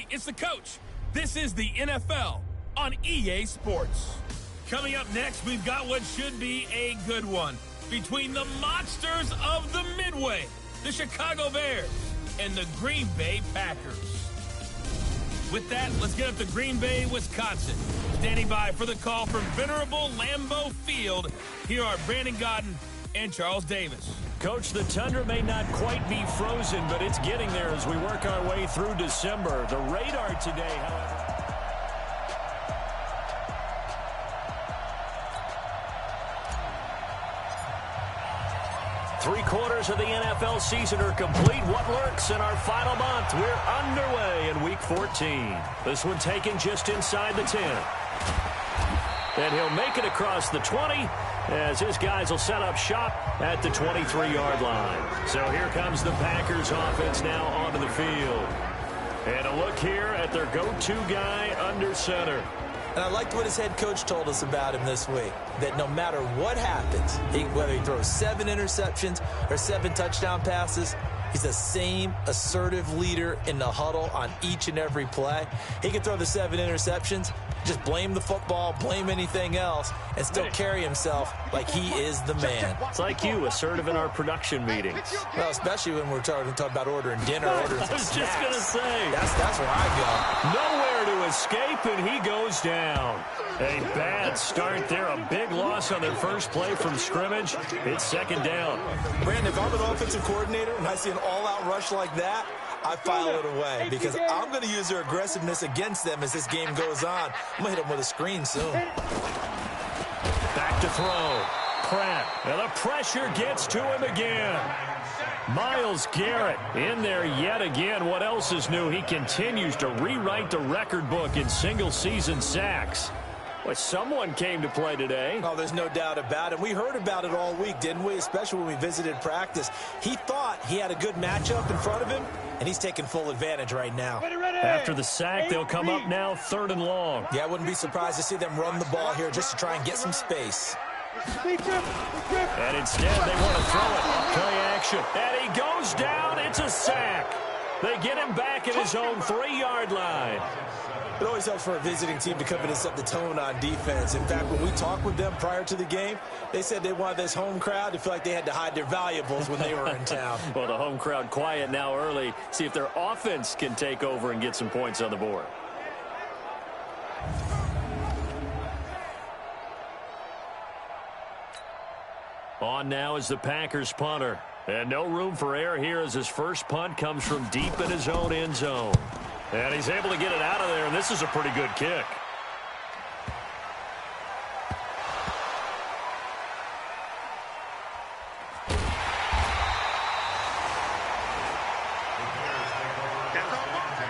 everybody. It's the coach. This is the NFL on EA Sports. Coming up next, we've got what should be a good one between the monsters of the Midway, the Chicago Bears, and the Green Bay Packers. With that, let's get up to Green Bay, Wisconsin. Standing by for the call from venerable Lambeau Field, here are Brandon Godden and Charles Davis. Coach, the tundra may not quite be frozen, but it's getting there as we work our way through December. The radar today, however. 3/4 of the NFL season are complete. What lurks in our final month? We're underway in Week 14. This one taken just inside the 10. And he'll make it across the 20 as his guys will set up shop at the 23-yard line. So here comes the Packers offense now onto the field. And a look here at their go-to guy under center. And I liked what his head coach told us about him this week, that no matter what happens, whether he throws 7 interceptions or 7 touchdown passes, he's the same assertive leader in the huddle on each and every play. He can throw the 7 interceptions, just blame the football, blame anything else, and still carry himself like he is the man. It's like you, assertive in our production meetings. Well, especially when we're talking about ordering dinner, ordering some I was snacks. just going to say. That's where I go. Nowhere to escape, and he goes down. A bad start there. A big loss on their first play from scrimmage. It's second down. Brandon, if I'm an offensive coordinator and I see an all-out rush like that, I file it away because I'm going to use their aggressiveness against them as this game goes on. I'm going to hit them with a screen soon. Back to throw. Pratt. And the pressure gets to him again. Myles Garrett in there yet again. What else is new? He continues to rewrite the record book in single-season sacks. Well, someone came to play today. Oh, there's no doubt about it. We heard about it all week, didn't we? Especially when we visited practice. He thought he had a good matchup in front of him, and he's taking full advantage right now. After the sack, they'll come up now 3rd and long. Yeah, I wouldn't be surprised to see them run the ball here just to try and get some space. And instead, they want to throw it. Play action. And he goes down. It's a sack. They get him back at his own 3-yard line. It always helps for a visiting team to come in and set the tone on defense. In fact, when we talked with them prior to the game, they said they wanted this home crowd to feel like they had to hide their valuables when they were in town. Well, the home crowd quiet now early. See if their offense can take over and get some points on the board. On now is the Packers punter. And no room for error here as his first punt comes from deep in his own end zone. And he's able to get it out of there, and this is a pretty good kick.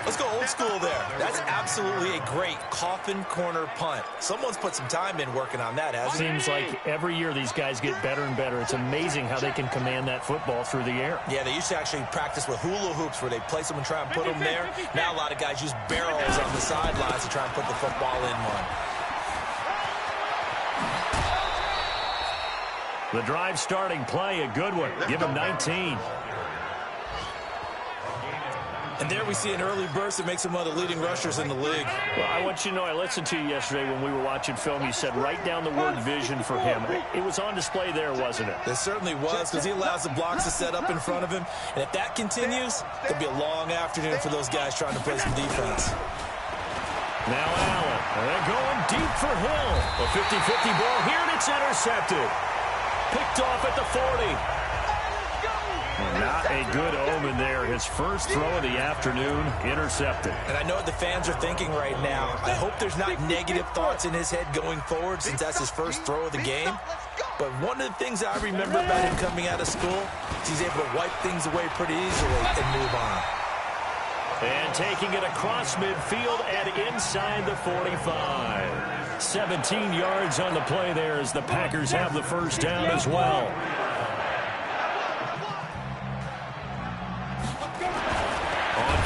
Let's go old school there. That's absolutely a great coffin corner punt. Someone's put some time in working on that, hasn't it? Seems like every year these guys get better and better. It's amazing how they can command that football through the air. Yeah, they used to actually practice with hula hoops where they place them and try and put them there. Now a lot of guys use barrels on the sidelines to try and put the football in one. The drive starting play, a good one. Give him 19. And there we see an early burst that makes him one of the leading rushers in the league. Well, I want you to know, I listened to you yesterday when we were watching film. You said write down the word vision for him. It was on display there, wasn't it? It certainly was, because he allows the blocks to set up in front of him. And if that continues, it'll be a long afternoon for those guys trying to play some defense. Now Allen. They're going deep for Hill. A 50-50 ball here, and it's intercepted. Picked off at the 40. Not a good omen there. His first throw of the afternoon, intercepted. And I know what the fans are thinking right now. I hope there's not negative thoughts in his head going forward since that's his first throw of the game. But one of the things I remember about him coming out of school is he's able to wipe things away pretty easily and move on. And taking it across midfield and inside the 45. 17 yards on the play there as the Packers have the first down as well.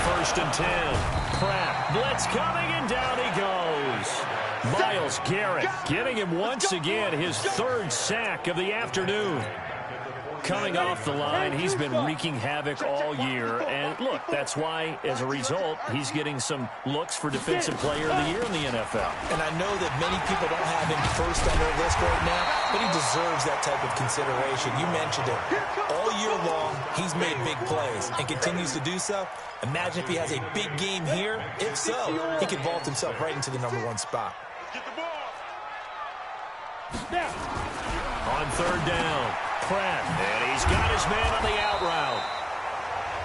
First and 10. Pratt. Blitz coming, and down he goes. Myles Garrett getting him once again his 3rd sack of the afternoon. Coming off the line, he's been wreaking havoc all year. And, look, that's why, as a result, he's getting some looks for Defensive Player of the Year in the NFL. And I know that many people don't have him first on their list right now, but he deserves that type of consideration. You mentioned it. All year long, he's made big plays and continues to do so. Imagine if he has a big game here. If so, he could vault himself right into the #1 spot. On third down, Pratt, and he's got his man on the out route.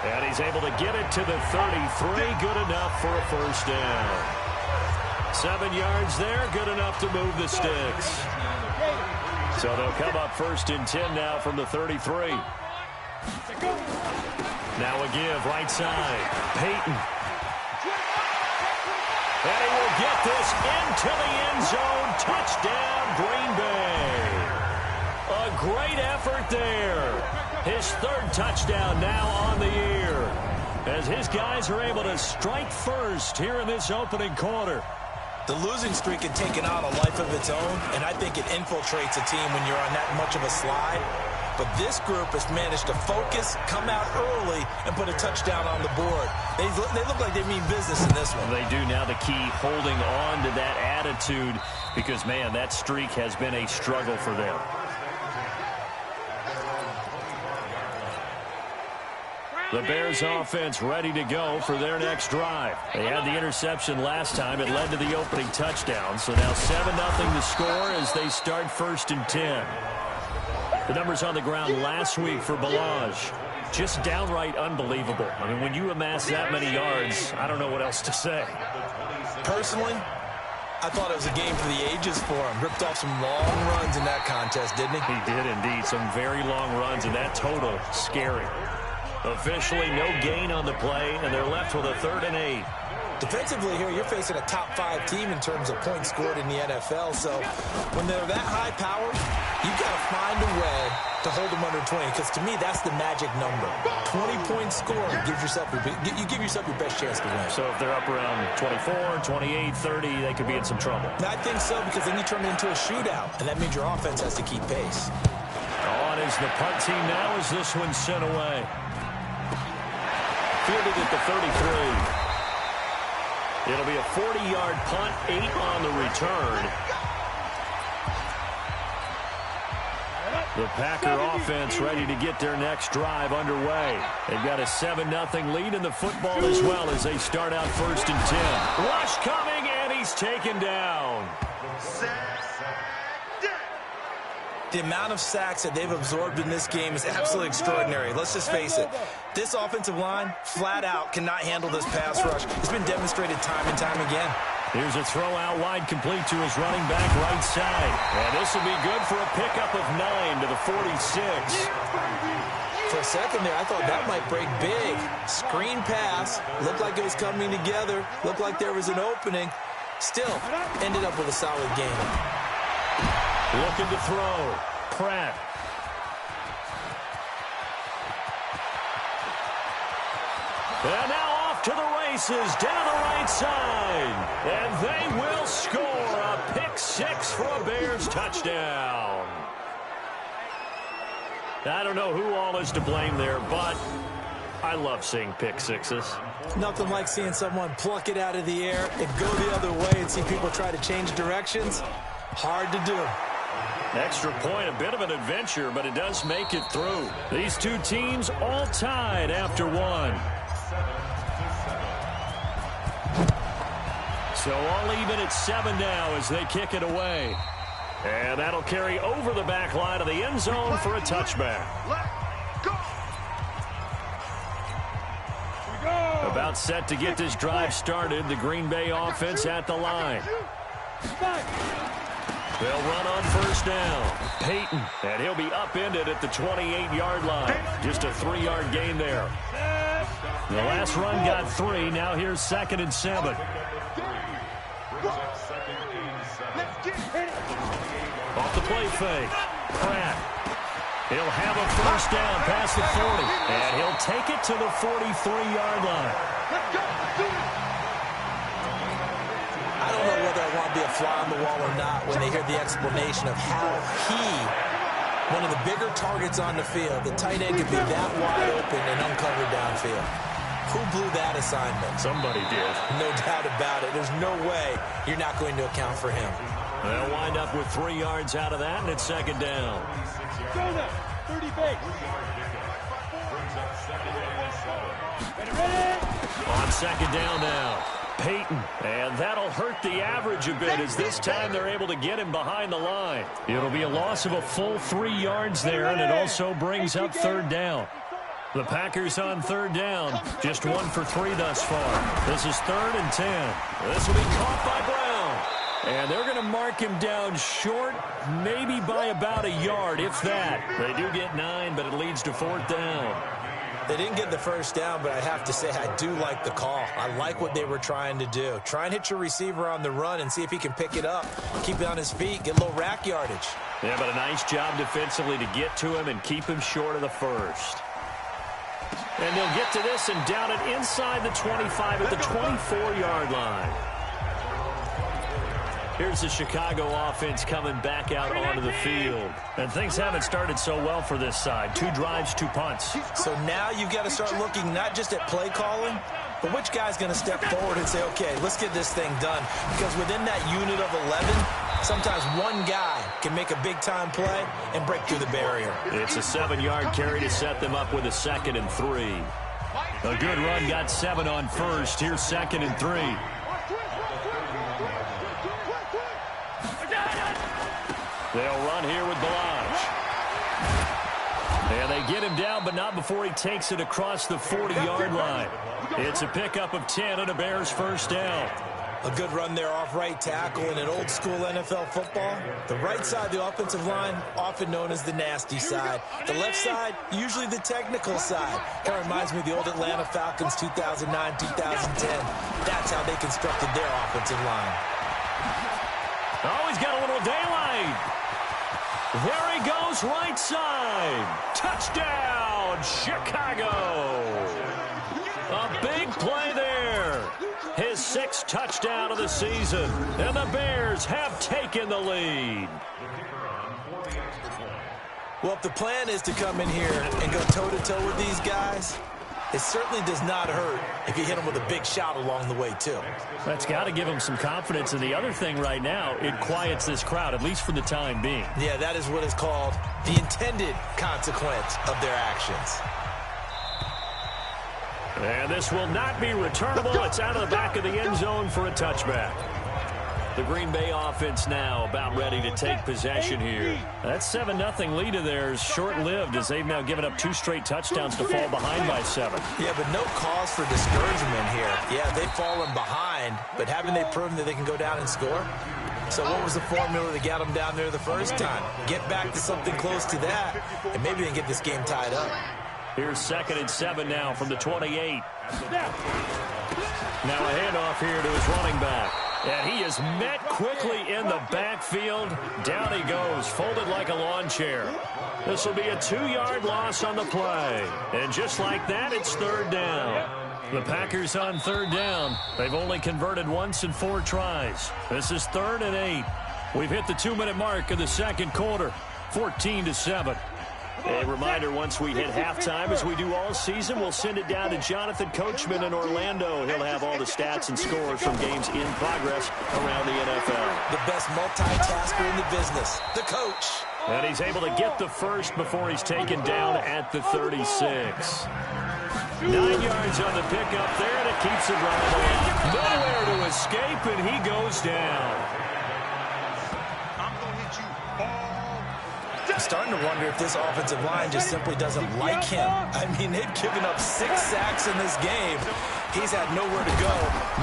And he's able to get it to the 33, good enough for a first down. 7 yards there, good enough to move the sticks. So they'll come up 1st and 10 now from the 33. Now a give, right side, Peyton. And he will get this into the end zone. Touchdown, Green Bay. A great effort there. His 3rd touchdown now on the year, as his guys are able to strike first here in this opening quarter. The losing streak had taken on a life of its own, and I think it infiltrates a team when you're on that much of a slide. But this group has managed to focus, come out early, and put a touchdown on the board. They look like they mean business in this one. They do now. The key, holding on to that attitude, because, man, that streak has been a struggle for them. The Bears offense ready to go for their next drive. They had the interception last time. It led to the opening touchdown. So now 7-0 to score as they start 1st and 10. The numbers on the ground last week for Balaj, just downright unbelievable. I mean, when you amass that many yards, I don't know what else to say. Personally, I thought it was a game for the ages for him. Ripped off some long runs in that contest, didn't he? He did indeed. Some very long runs, and that total, scary. Officially no gain on the play, and they're left with a 3rd and 8. Defensively here, you're facing a top 5 team in terms of points scored in the NFL. So when they're that high powered, you've got to find a way to hold them under 20, because to me, that's the magic number. 20 points scored gives yourself you give yourself your best chance to win. So if they're up around 24, 28, 30, they could be in some trouble. I think so, because then you turn it into a shootout, and that means your offense has to keep pace. On is the punt team now as this one's sent away. Fielded at the 33. It'll be a 40-yard punt, 8 on the return. The Packer offense ready to get their next drive underway. They've got a 7-0 lead in the football as well as they start out 1st and 10. Rush coming, and he's taken down. The amount of sacks that they've absorbed in this game is absolutely extraordinary. Let's just face it. This offensive line, flat out, cannot handle this pass rush. It's been demonstrated time and time again. Here's a throw out wide, complete to his running back right side. And this will be good for a pickup of 9 to the 46. For a second there, I thought that might break big. Screen pass. Looked like it was coming together. Looked like there was an opening. Still, ended up with a solid game. Looking to throw. Pratt. And now off to the races, down the right side. And they will score a pick-6 for a Bears touchdown. I don't know who all is to blame there, but I love seeing pick-6s. Nothing like seeing someone pluck it out of the air and go the other way and see people try to change directions. Hard to do. Extra point, a bit of an adventure, but it does make it through. These two teams all tied after one. So all even at 7 now as they kick it away. And that'll carry over the back line of the end zone for a touchback. About set to get this drive started. The Green Bay offense at the line. They'll run on first down. Peyton, and he'll be upended at the 28-yard line. Just a 3-yard gain there. The last run got 3. Now here's 2nd and 7. Off the play fake. Pratt. He'll have a first down past the 40. And he'll take it to the 43-yard line. I don't know whether I want to be a fly on the wall or not when they hear the explanation of how he One of the bigger targets on the field. The tight end could be that wide open and uncovered downfield. Who blew that assignment? Somebody did. No doubt about it. There's no way you're not going to account for him. They'll wind up with 3 yards out of that, and it's second down. 30 base. On second down now, Peyton. And that'll hurt the average a bit as this time they're able to get him behind the line. It'll be a loss of a full 3 yards there, and it also brings up third down. The Packers on third down, just 1 for 3 thus far. This is 3rd and 10. This will be caught by Brown. And they're going to mark him down short, maybe by about a yard, if that. They do get 9, but it leads to 4th down. They didn't get the first down, but I have to say I do like the call. I like what they were trying to do. Try and hit your receiver on the run and see if he can pick it up, keep it on his feet, get a little rack yardage. Yeah, but a nice job defensively to get to him and keep him short of the first. And they'll get to this and down it inside the 25 at the 24-yard line. Here's the Chicago offense coming back out onto the field. And things haven't started so well for this side. 2 drives, 2 punts. So now you've got to start looking not just at play calling, but which guy's going to step forward and say, okay, let's get this thing done. Because within that unit of 11, sometimes one guy can make a big-time play and break through the barrier. It's a 7-yard carry to set them up with a 2nd and 3. A good run got 7 on first. Here's 2nd and 3. They'll run here with Balaj. And they get him down, but not before he takes it across the 40-yard line. It's a pickup of 10 and a Bears first down. A good run there off right tackle in an old-school NFL football. The right side of the offensive line, often known as the nasty side. The left side, usually the technical side. Kind of reminds me of the old Atlanta Falcons 2009, 2010. That's how they constructed their offensive line. Oh, he's got a little daylight. There he goes, right side. Touchdown, Chicago. A big play there. His 6th touchdown of the season. And the Bears have taken the lead. Well, if the plan is to come in here and go toe-to-toe with these guys, it certainly does not hurt if you hit them with a big shot along the way, too. That's got to give them some confidence. And the other thing right now, it quiets this crowd, at least for the time being. Yeah, that is what is called the intended consequence of their actions. And this will not be returnable. It's out of the back of the end zone for a touchback. The Green Bay offense now about ready to take possession here. That 7-0 lead of theirs short-lived as they've now given up 2 straight touchdowns to fall behind by 7. Yeah, but no cause for discouragement here. Yeah, they've fallen behind, but haven't they proven that they can go down and score? So what was the formula that got them down there the first time? Get back to something close to that, and maybe they can get this game tied up. Here's 2nd and 7 now from the 28. Now a handoff here to his running back. And he is met quickly in the backfield. Down he goes, folded like a lawn chair. This will be a 2-yard loss on the play. And just like that, it's 3rd down. The Packers on 3rd down. They've only converted once in 4 tries. This is 3rd and 8. We've hit the 2-minute mark of the 2nd quarter. 14-7. A reminder, once we hit halftime, as we do all season, we'll send it down to Jonathan Coachman in Orlando. He'll have all the stats and scores from games in progress around the NFL. The best multitasker in the business, the coach. And he's able to get the first before he's taken down at the 36. 9 yards on the pickup there, and it keeps it right. Nowhere to escape, and he goes down. I'm starting to wonder if this offensive line just simply doesn't like him. I mean, they've given up 6 sacks in this game. He's had nowhere to go,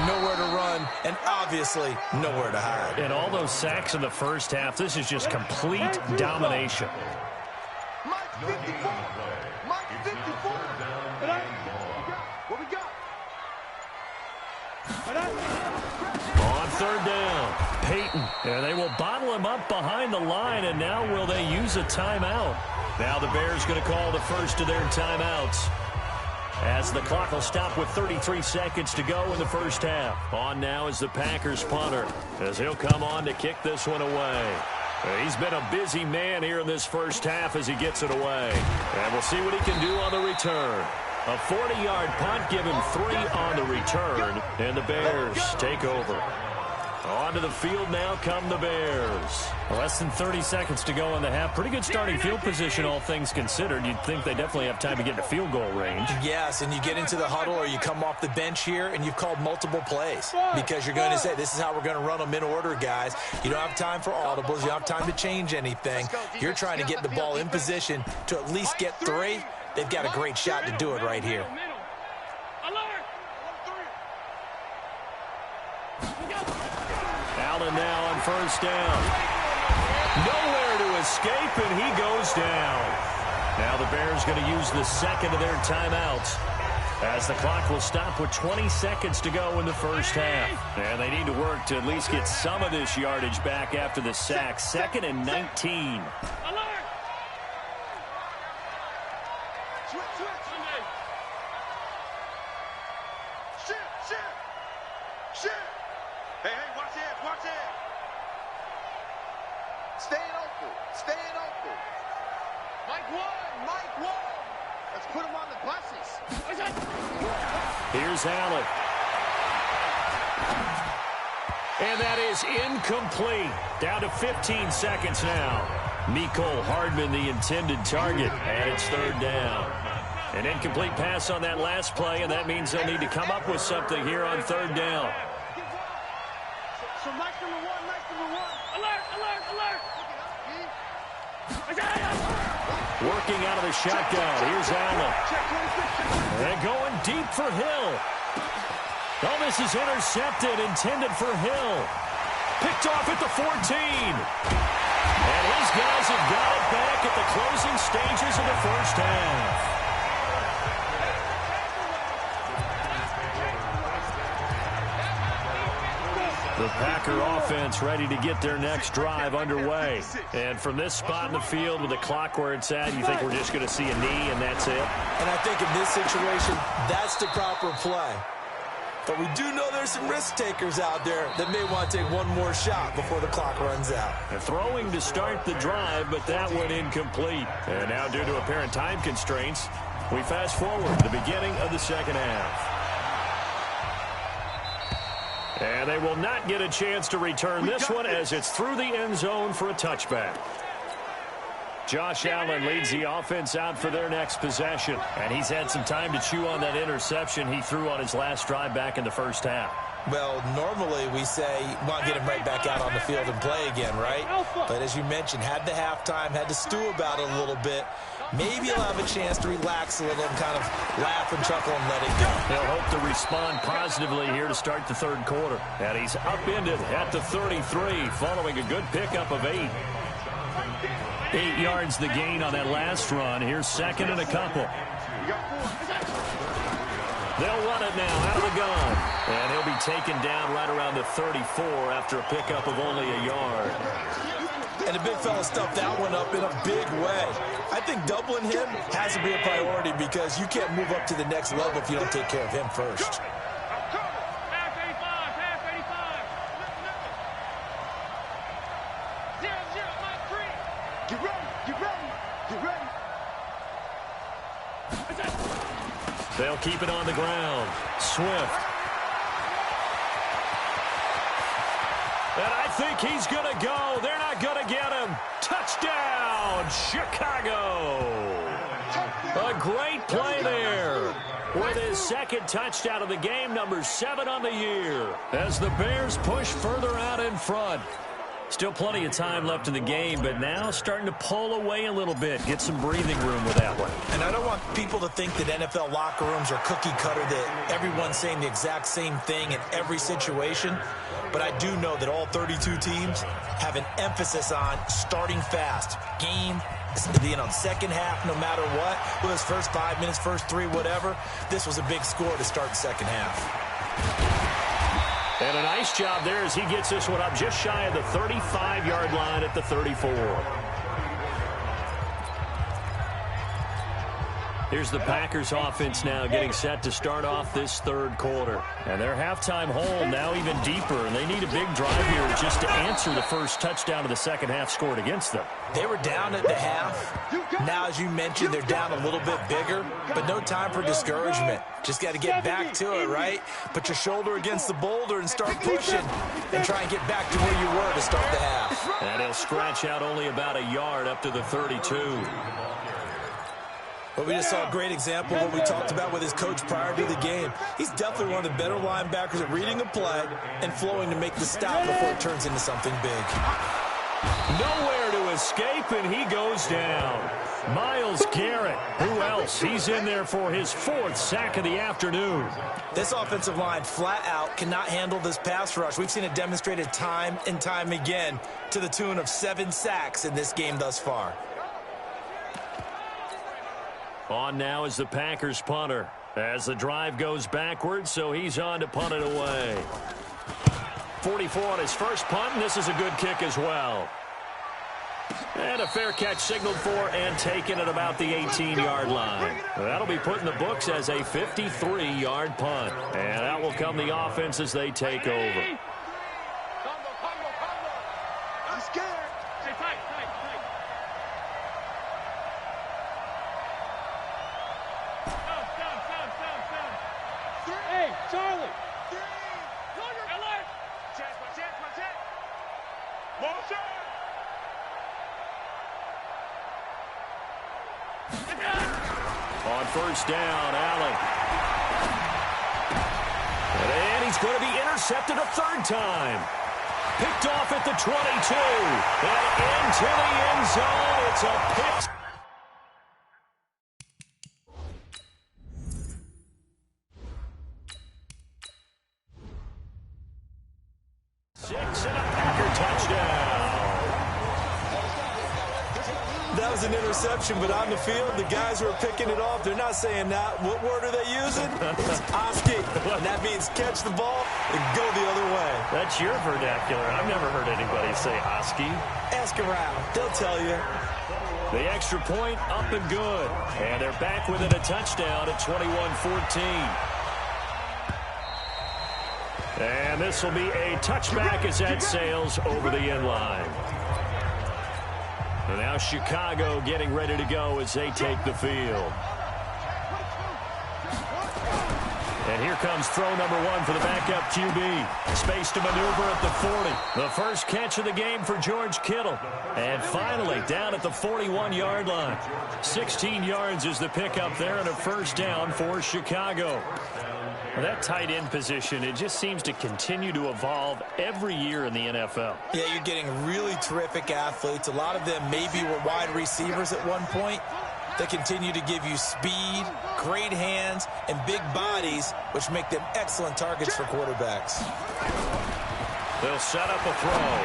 nowhere to run, and obviously nowhere to hide. And all those sacks in the first half, this is just complete domination. Mike 54. Mike 54. What we got? On 3rd down, Peyton. And they will bottle him up behind the line, and now will they use a timeout? Now the Bears going to call the first of their timeouts, as the clock will stop with 33 seconds to go in the first half. On now is the Packers punter, as he'll come on to kick this one away. He's been a busy man here in this first half as he gets it away. And we'll see what he can do on the return. A 40-yard punt, give him 3 on the return, and the Bears take over. Onto the field now come the Bears. Less than 30 seconds to go in the half. Pretty good starting field position, all things considered. You'd think they definitely have time to get to field goal range. Yes, and you get into the huddle or you come off the bench here and you've called multiple plays because you're going to say, this is how we're going to run them in order, guys. You don't have time for audibles. You don't have time to change anything. You're trying to get the ball in position to at least get 3. They've got a great shot to do it right here. Allen now on first down. Nowhere to escape, and he goes down. Now the Bears going to use the second of their timeouts as the clock will stop with 20 seconds to go in the first half. And they need to work to at least get some of this yardage back after the sack. 2nd and 19. Here's Allen. And that is incomplete. Down to 15 seconds now. Mecole Hardman, the intended target, and it's 3rd down. An incomplete pass on that last play, and that means they'll need to come up with something here on 3rd down. So Mike number one. Alert, alert, alert. Working out of the shotgun. Here's Allen. And going deep for Hill. Oh, this is intercepted, intended for Hill. Picked off at the 14. And his guys have got it back at the closing stages of the first half. The Packer offense ready to get their next drive underway. And from this spot in the field with the clock where it's at, you think we're just going to see a knee and that's it? And I think in this situation, that's the proper play. But we do know there's some risk takers out there that may want to take one more shot before the clock runs out. And throwing to start the drive, but that one incomplete. And now due to apparent time constraints, we fast forward to the beginning of the second half. And they will not get a chance to return this one as it's through the end zone for a touchback. Josh Allen leads the offense out for their next possession. And he's had some time to chew on that interception he threw on his last drive back in the first half. Well, normally we say, well, get him right back out on the field and play again, right? But as you mentioned, had the halftime, had to stew about it a little bit. Maybe he'll have a chance to relax a little and kind of laugh and chuckle and let it go. He'll hope to respond positively here to start the 3rd quarter. And he's upended at the 33 following a good pickup of 8. 8 yards the gain on that last run. Here's 2nd and a couple. They'll run it now out of the gun. And he'll be taken down right around the 34 after a pickup of only a yard. And the big fella stuffed that one up in a big way. I think doubling him has to be a priority because you can't move up to the next level if you don't take care of him first. Get ready, get ready, get ready. They'll keep it on the ground. Swift. And I think he's going to go. They're not going to get him. Touchdown, Chicago. A great play there. With his 2nd touchdown of the game, number 7 on the year. As the Bears push further out in front. Still plenty of time left in the game, but now starting to pull away a little bit. Get some breathing room with that one. And I don't want people to think that NFL locker rooms are cookie cutter, that everyone's saying the exact same thing in every situation. But I do know that all 32 teams have an emphasis on starting fast. Game, second half, no matter what. Whether it's first 5 minutes, first 3, whatever. This was a big score to start the second half. And a nice job there as he gets this one up just shy of the 35-yard line at the 34. Here's the Packers offense now getting set to start off this third quarter. And their halftime hole now even deeper, and they need a big drive here just to answer the first touchdown of the second half scored against them. They were down at the half. Now, as you mentioned, they're down a little bit bigger, but no time for discouragement. Just got to get back to it, right? Put your shoulder against the boulder and start pushing and try and get back to where you were to start the half. And he'll scratch out only about a yard up to the 32. But we just saw a great example of what we talked about with his coach prior to the game. He's definitely one of the better linebackers at reading a play and flowing to make the stop before it turns into something big. Nowhere to escape, and he goes down. Myles Garrett, who else? He's in there for his 4th sack of the afternoon. This offensive line flat out cannot handle this pass rush. We've seen it demonstrated time and time again to the tune of 7 sacks in this game thus far. On now is the Packers punter as the drive goes backwards, so he's on to punt it away. 44 on his first punt, and this is a good kick as well. And a fair catch signaled for and taken at about the 18-yard line. That'll be put in the books as a 53-yard punt. And out will come the offense as they take over. I'm scared. Stay tight. Hey, Charlie. 3. Alert. Check. Motion. On first down, Allen. And he's going to be intercepted a 3rd time. Picked off at the 22. And into the end zone. It's a pick. That was an interception, but on the field, the guys who are picking it off, they're not saying that. What word are they using? It's Oski, and that means catch the ball and go the other way. That's your vernacular. I've never heard anybody say Oski. Ask around. They'll tell you. The extra point up and good. And they're back within a touchdown at 21-14. And this will be a touchback as that sails over the end line. And now Chicago getting ready to go as they take the field. And here comes throw number 1 for the backup QB. Space to maneuver at the 40. The first catch of the game for George Kittle. And finally down at the 41-yard line. 16 yards is the pickup there and a first down for Chicago. Well, that tight end position, it just seems to continue to evolve every year in the NFL. Yeah, you're getting really terrific athletes. A lot of them maybe were wide receivers at one point. They continue to give you speed, great hands, and big bodies, which make them excellent targets for quarterbacks. They'll set up a throw.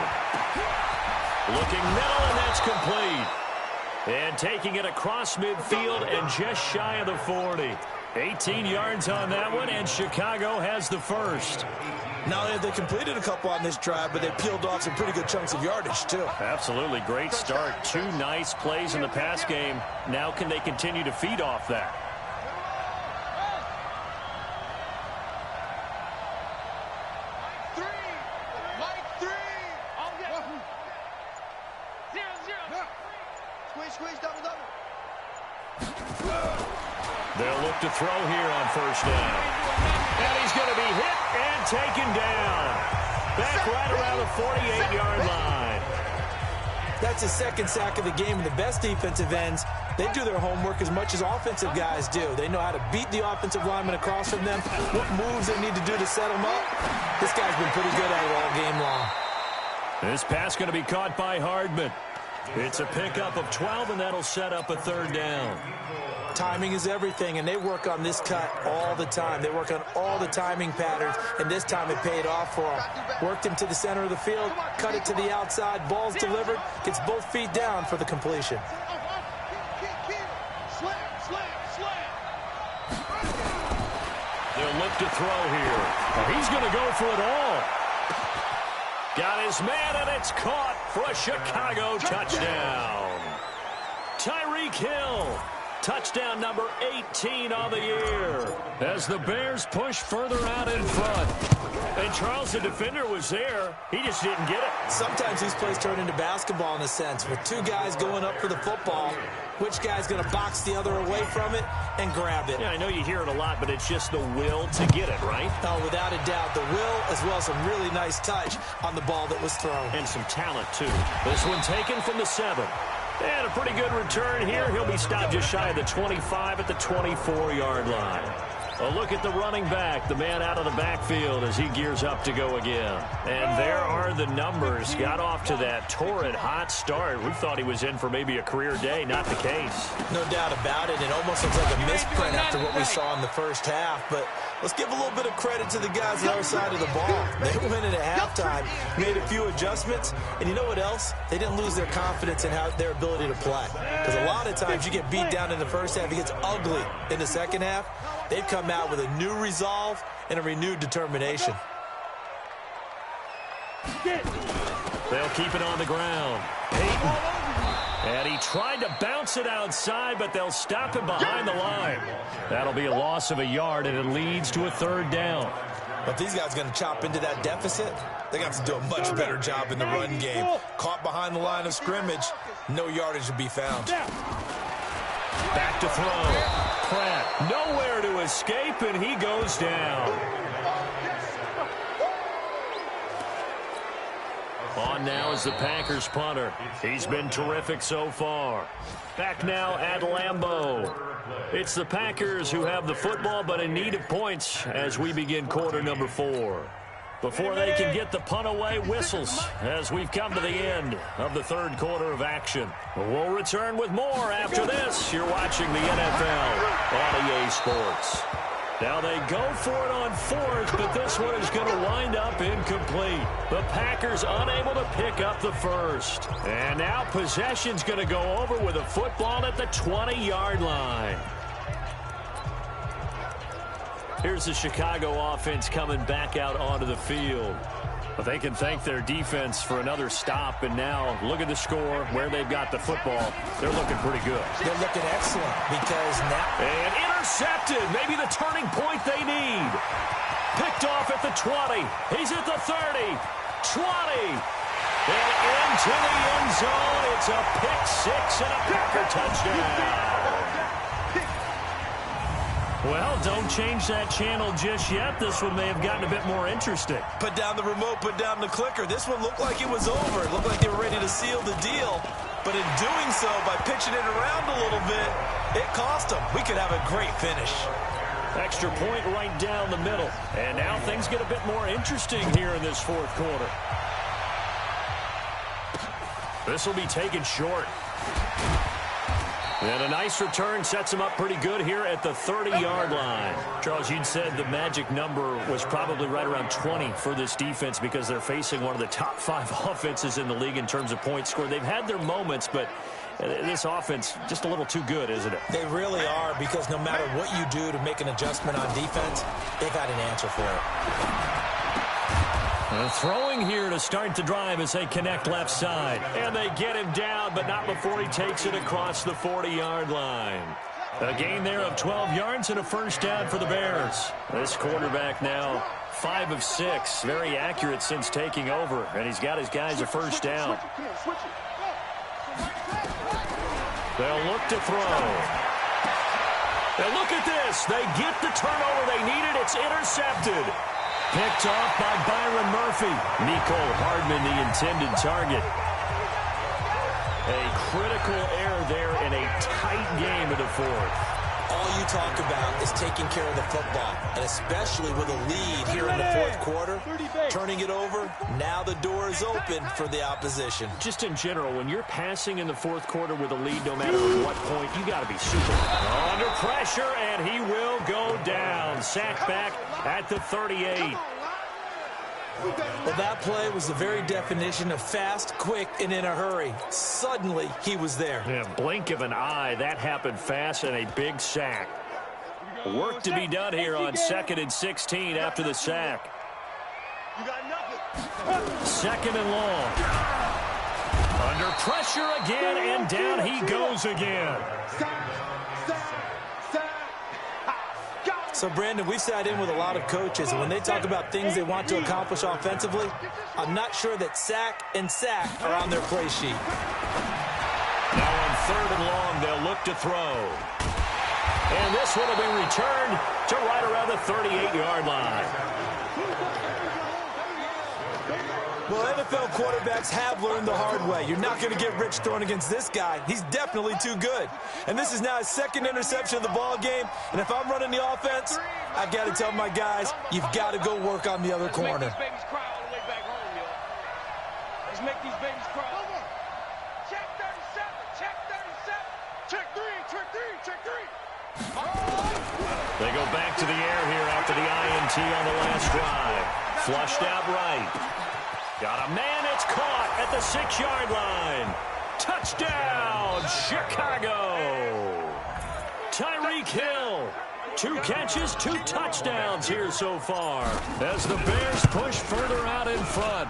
Looking middle, and that's complete. And taking it across midfield and just shy of the 40. 18 yards on that one, and Chicago has the first. Not only have they completed a couple on this drive, but they peeled off some pretty good chunks of yardage, too. Absolutely. Great start. 2 nice plays in the pass game. Now can they continue to feed off that? Squeeze, double. They'll look to throw here on first down. And he's going to be hit and taken down. Back right around the 48-yard line. That's his 2nd sack of the game, and the best defensive ends, they do their homework as much as offensive guys do. They know how to beat the offensive lineman across from them, what moves they need to do to set them up. This guy's been pretty good at it all game long. This pass going to be caught by Hardman. It's a pickup of 12, and that'll set up a 3rd down. Timing is everything, and they work on this cut all the time. They work on all the timing patterns, and this time it paid off for them. Worked him to the center of the field, cut it to the outside, ball's delivered, gets both feet down for the completion. They'll look to throw here. He's going to go for it all. Got his man, and it's caught for a Chicago touchdown. Tyreek Hill Touchdown number 18 on the year as the Bears push further out in front. And Charles, the defender, was there. He just didn't get it. Sometimes these plays turn into basketball in a sense. With two guys going up for the football, which guy's going to box the other away from it and grab it? Yeah, I know you hear it a lot, but it's just the will to get it, right? Oh, without a doubt. The will as well as some really nice touch on the ball that was thrown. And some talent, too. This one taken from the 7. And a pretty good return here. He'll be stopped just shy of the 25 at the 24-yard line. A look at the running back, the man out of the backfield as he gears up to go again. And there are the numbers. Got off to that torrid hot start. We thought he was in for maybe a career day. Not the case. No doubt about it. It almost looks like a misprint after what we saw in the first half. But let's give a little bit of credit to the guys on the other side of the ball. They went in at halftime, made a few adjustments. And you know what else? They didn't lose their confidence in their ability to play. Because a lot of times you get beat down in the first half. It gets ugly in the second half. They've come out with a new resolve and a renewed determination. They'll keep it on the ground. Peyton. And he tried to bounce it outside, but they'll stop him behind the line. That'll be a loss of a yard, and it leads to a 3rd down. But these guys are going to chop into that deficit. They're going to have to do a much better job in the run game. Caught behind the line of scrimmage, no yardage to be found. Back to throw. Pratt nowhere to escape, and he goes down. On now is the Packers punter. He's been terrific so far. Back now at Lambeau. It's the Packers who have the football, but in need of points as we begin quarter number 4. Before they can get the punt away, whistles as we've come to the end of the 3rd quarter of action. We'll return with more after this. You're watching the NFL on EA Sports. Now they go for it on 4th, but this one is going to wind up incomplete. The Packers unable to pick up the 1st. And now possession's going to go over with a football at the 20-yard line. Here's the Chicago offense coming back out onto the field. But they can thank their defense for another stop. And now look at the score, where they've got the football. They're looking pretty good. They're looking excellent because now... And intercepted. Maybe the turning point they need. Picked off at the 20. He's at the 30. 20. And into the end zone. It's a pick 6 and a Packer touchdown. Well, don't change that channel just yet. This one may have gotten a bit more interesting. Put down the remote, put down the clicker. This one looked like it was over. It looked like they were ready to seal the deal. But in doing so, by pitching it around a little bit, it cost them. We could have a great finish. Extra point right down the middle. And now things get a bit more interesting here in this 4th quarter. This will be taken short. And a nice return sets him up pretty good here at the 30-yard line. Charles, you'd said the magic number was probably right around 20 for this defense because they're facing one of the top 5 offenses in the league in terms of points scored. They've had their moments, but this offense just a little too good, isn't it? They really are, because no matter what you do to make an adjustment on defense, they've had an answer for it. Throwing here to start the drive as they connect left side. And they get him down, but not before he takes it across the 40-yard line. A gain there of 12 yards and a 1st down for the Bears. This quarterback now 5 of 6. Very accurate since taking over. And he's got his guys a 1st down. They'll look to throw. And look at this. They get the turnover they needed. It's intercepted. Picked off by Byron Murphy. Mecole Hardman, the intended target. A critical error there in a tight game in the 4th. All you talk about is taking care of the football, and especially with a lead here in the 4th quarter, turning it over, now the door is open for the opposition. Just in general, when you're passing in the 4th quarter with a lead, no matter what point, you got to be super under pressure, and he will go down. Sacked back at the 38. Well, that play was the very definition of fast, quick, and in a hurry. Suddenly, he was there. Yeah, blink of an eye. That happened fast and a big sack. Work to be done here on 2nd and 16 after the sack. 2nd and long. Under pressure again, and down he goes again. So, Brandon, we've sat in with a lot of coaches, and when they talk about things they want to accomplish offensively, I'm not sure that sack and sack are on their play sheet. Now on 3rd and long, they'll look to throw. And this one will be returned to right around the 38-yard line. Well, NFL quarterbacks have learned the hard way. You're not going to get rich throwing against this guy. He's definitely too good. And this is now his 2nd interception of the ball game. And if I'm running the offense, I've got to tell my guys, you've got to go work on the other corner. Let's make these babies cry all the way back home, yo. Let's make these babies cry. Check 37, check 37. Check 3, check 3, check 3. They go back to the air here after the INT on the last drive. Flushed out right. Got a man, it's caught at the 6-yard line. Touchdown, Chicago. Tyreek Hill, 2 catches, 2 touchdowns here so far as the Bears push further out in front.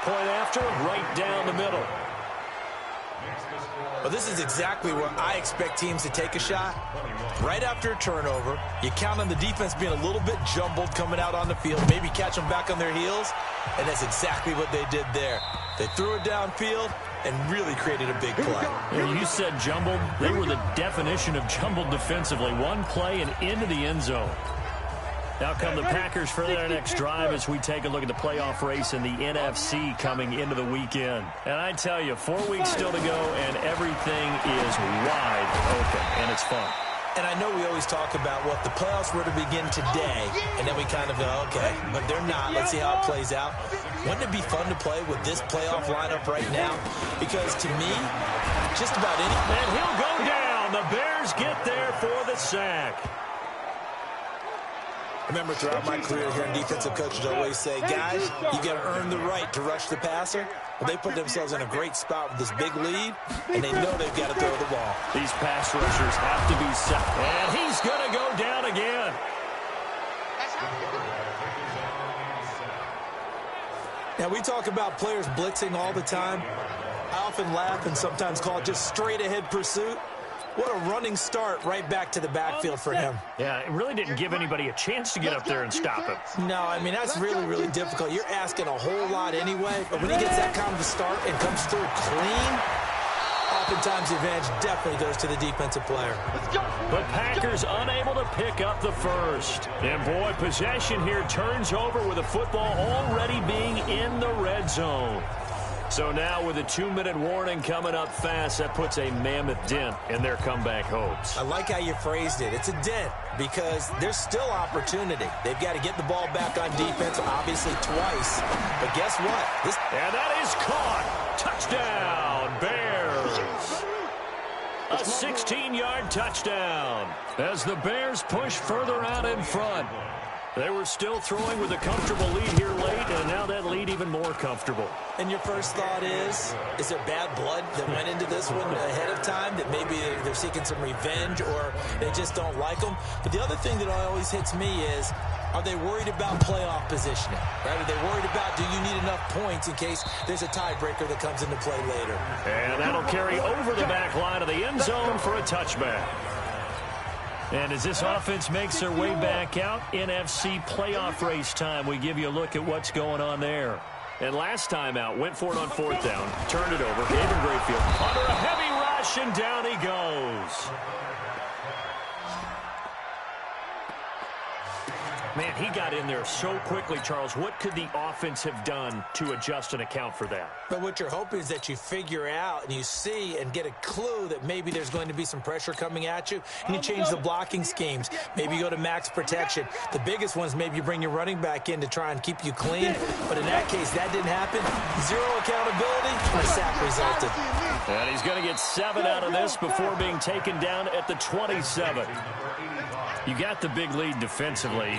Point after, right down the middle. Well, this is exactly where I expect teams to take a shot. Right after a turnover, you count on the defense being a little bit jumbled coming out on the field, maybe catch them back on their heels, and that's exactly what they did there. They threw it downfield and really created a big play. You said jumbled. They were the definition of jumbled defensively. One play and into the end zone. Now come the Packers for their next drive as we take a look at the playoff race in the NFC coming into the weekend. And I tell you, 4 weeks still to go, and everything is wide open, and it's fun. And I know we always talk about, well, if the playoffs were to begin today, and then we kind of go, okay, but they're not. Let's see how it plays out. Wouldn't it be fun to play with this playoff lineup right now? Because to me, just about any... And he'll go down. The Bears get there for the sack. I remember throughout my career hearing defensive coaches always say, guys, you got to earn the right to rush the passer. Well, they put themselves in a great spot with this big lead, and they know they've got to throw the ball. These pass rushers have to be set. And he's going to go down again. Now, we talk about players blitzing all the time. I often laugh and sometimes call it just straight-ahead pursuit. What a running start right back to the backfield for him. Yeah, it really didn't give anybody a chance to get up there and stop him. No, I mean, that's really, really difficult. You're asking a whole lot anyway, but when he gets that kind of a start and comes through clean, oftentimes the advantage definitely goes to the defensive player. The Packers unable to pick up the first. And, boy, possession here turns over with the football already being in the red zone. So now with a 2-minute warning coming up fast, that puts a mammoth dent in their comeback hopes. I like how you phrased it. It's a dent because there's still opportunity. They've got to get the ball back on defense, obviously twice. But guess what? And that is caught. Touchdown, Bears. A 16-yard touchdown as the Bears push further out in front. They were still throwing with a comfortable lead here late, and now that lead even more comfortable. And your first thought is there bad blood that went into this one ahead of time, that maybe they're seeking some revenge or they just don't like them? But the other thing that always hits me is, are they worried about playoff positioning? Right? Are they worried about, do you need enough points in case there's a tiebreaker that comes into play later? And that'll carry over the back line of the end zone for a touchback. And as this offense makes their way back out, NFC playoff race time, we give you a look at what's going on there. And last time out, went for it on 4th down, turned it over, gave him Grayfield under a heavy rush, and down he goes. Man, he got in there so quickly, Charles. What could the offense have done to adjust and account for that? But what you're hoping is that you figure out and you see and get a clue that maybe there's going to be some pressure coming at you, and you change the blocking schemes. Maybe you go to max protection. The biggest ones, maybe you bring your running back in to try and keep you clean. But in that case, that didn't happen. Zero accountability, and a sack resulted. And he's going to get 7 out of this before being taken down at the 27. You got the big lead defensively,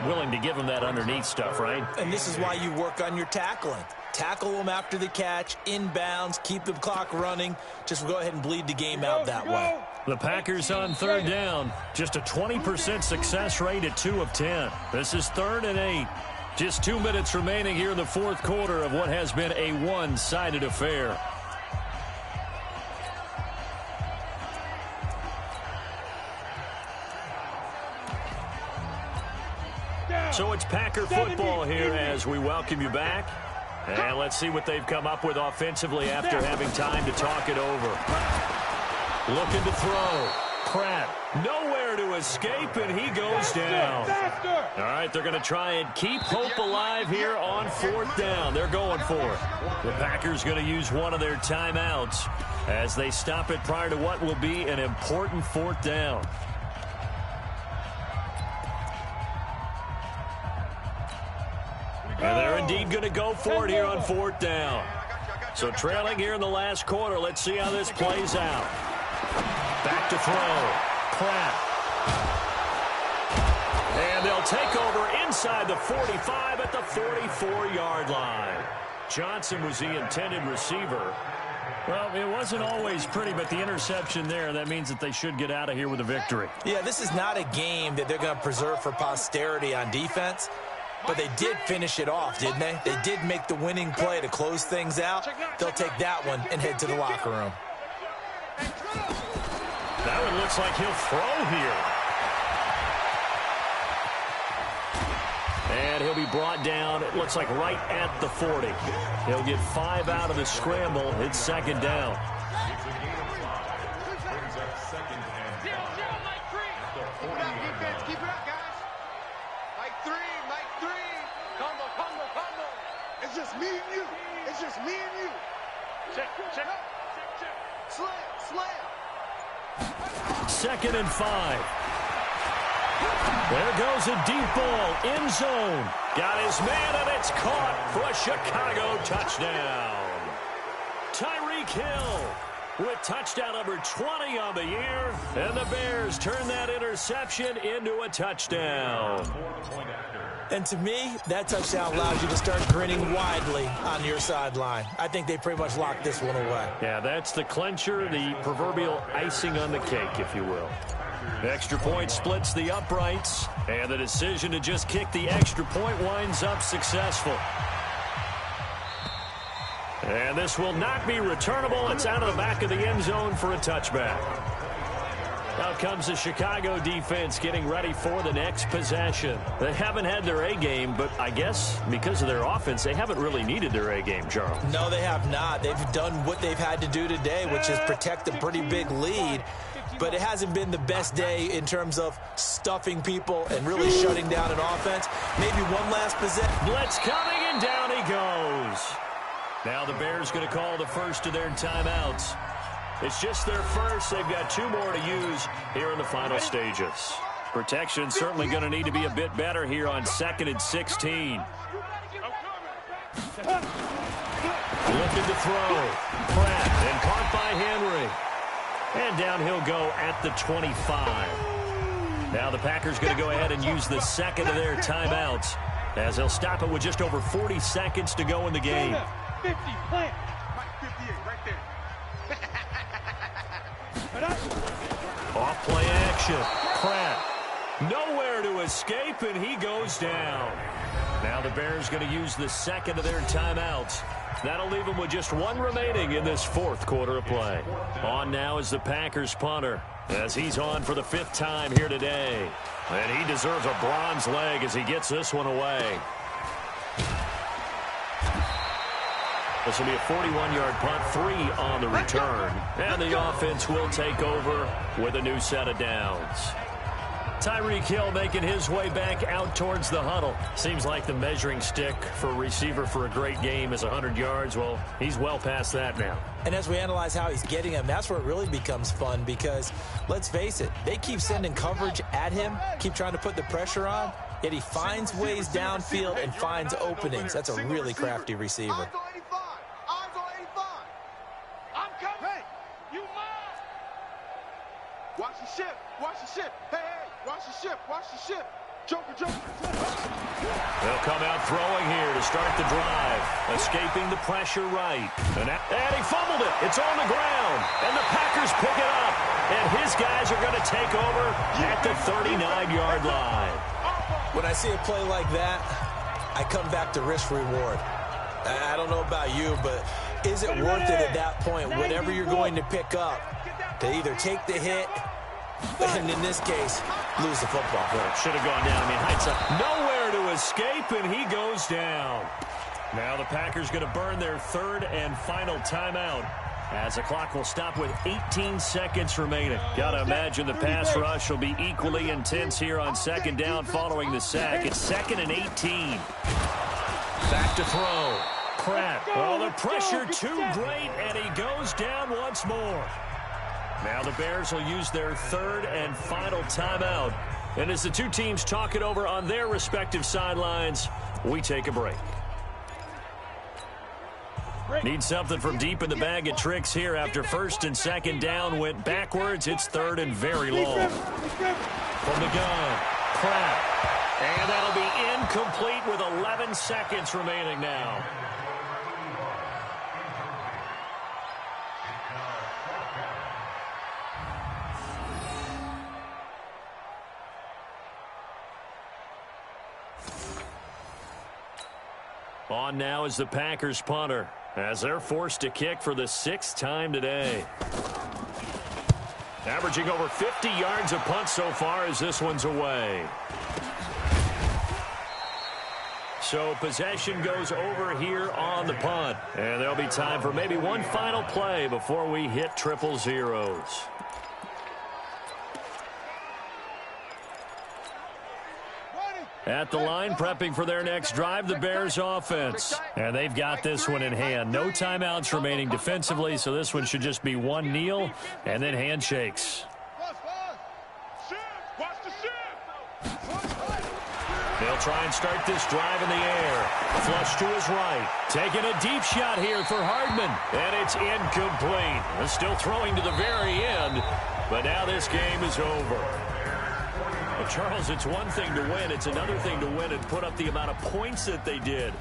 willing to give them that underneath stuff, right? And this is why you work on your tackling. Tackle them after the catch, inbounds, keep the clock running. Just go ahead and bleed the game out that way. The Packers on 3rd down. Just a 20% success rate at 2 of 10. This is 3rd and 8. Just 2 minutes remaining here in the 4th quarter of what has been a one-sided affair. So it's Packer football here as we welcome you back. And let's see what they've come up with offensively after having time to talk it over. Looking to throw. Pratt, nowhere to escape, and he goes down. All right, they're going to try and keep hope alive here on 4th down. They're going for it. The Packers going to use one of their timeouts as they stop it prior to what will be an important 4th down. And they're indeed going to go for it here on 4th down. So trailing here in the last quarter. Let's see how this plays out. Back to throw. Pratt. And they'll take over inside the 45 at the 44-yard line. Johnson was the intended receiver. Well, it wasn't always pretty, but the interception there, that means that they should get out of here with a victory. Yeah, this is not a game that they're going to preserve for posterity on defense. But they did finish it off, didn't they? They did make the winning play to close things out. They'll take that one and head to the locker room. That one looks like he'll throw here. And he'll be brought down, it looks like right at the 40. He'll get 5 out of the scramble. It's 2nd down. It's just me and you. It's just me and you. Check. Slam. 2nd and 5. There goes a deep ball, end zone. Got his man, and it's caught for a Chicago touchdown. Tyreek Hill with touchdown number 20 on the year, and the Bears turn that interception into a touchdown. And to me, that touchdown allows you to start grinning widely on your sideline. I think they pretty much locked this one away. Yeah, that's the clincher, the proverbial icing on the cake, if you will. The extra point splits the uprights, and the decision to just kick the extra point winds up successful. And this will not be returnable. It's out of the back of the end zone for a touchback. Out comes the Chicago defense getting ready for the next possession. They haven't had their A game, but I guess because of their offense, they haven't really needed their A game, Charles. No, they have not. They've done what they've had to do today, which is protect a pretty big lead. But it hasn't been the best day in terms of stuffing people and really shutting down an offense. Maybe one last possession. Blitz coming, and down he goes. Now the Bears going to call the first of their timeouts. It's just their first. They've got 2 more to use here in the final stages. Protection certainly going to need to be a bit better here on 2nd and 16. Looking to throw. Pratt, and caught by Henry. And down he'll go at the 25. Now the Packers going to go ahead and use the 2nd of their timeouts as they'll stop it with just over 40 seconds to go in the game. 50, plant. 58, right there. Off play action. Pratt. Nowhere to escape, and he goes down. Now the Bears going to use the 2nd of their timeouts. That'll leave them with just 1 remaining in this 4th quarter of play. On now is the Packers punter as he's on for the 5th time here today. And he deserves a bronze leg as he gets this one away. This will be a 41-yard punt, 3 on the return. And the offense will take over with a new set of downs. Tyreek Hill making his way back out towards the huddle. Seems like the measuring stick for a receiver for a great game is 100 yards. Well, he's well past that now. And as we analyze how he's getting them, that's where it really becomes fun because, let's face it, they keep sending coverage at him, keep trying to put the pressure on, yet he finds ways downfield and finds openings. That's a really crafty receiver. Watch the ship. Watch the ship. Hey, watch the ship. Watch the ship. Joker. They'll come out throwing here to start the drive. Escaping the pressure right. And he fumbled it. It's on the ground. And the Packers pick it up. And his guys are going to take over at the 39-yard line. When I see a play like that, I come back to risk reward. I don't know about you, but is it worth it at that point, whatever you're going to pick up, to either take the hit and in this case, lose the football. Well, should have gone down. I mean, Heights up. Nowhere to escape, and he goes down. Now the Packers going to burn their third and final timeout, as the clock will stop with 18 seconds remaining. Got to imagine the pass rush will be equally intense here on second down following the sack. It's 2nd and 18. Back to throw. Pratt. Oh, the pressure too great, and he goes down once more. Now the Bears will use their third and final timeout. And as the two teams talk it over on their respective sidelines, we take a break. Need something from deep in the bag of tricks here after first and second down went backwards. It's third and very long. From the gun, Pratt. And that'll be incomplete with 11 seconds remaining now. On now is the Packers punter, as they're forced to kick for the 6th time today. Averaging over 50 yards a punt so far as this one's away. So possession goes over here on the punt. And there'll be time for maybe one final play before we hit triple zeros. At the line, prepping for their next drive, the Bears offense. And they've got this one in hand. No timeouts remaining defensively, so this one should just be one kneel and then handshakes. They'll try and start this drive in the air. Flush to his right. Taking a deep shot here for Hardman. And it's incomplete. They're still throwing to the very end, but now this game is over. Well, Charles, it's one thing to win. It's another thing to win and put up the amount of points that they did.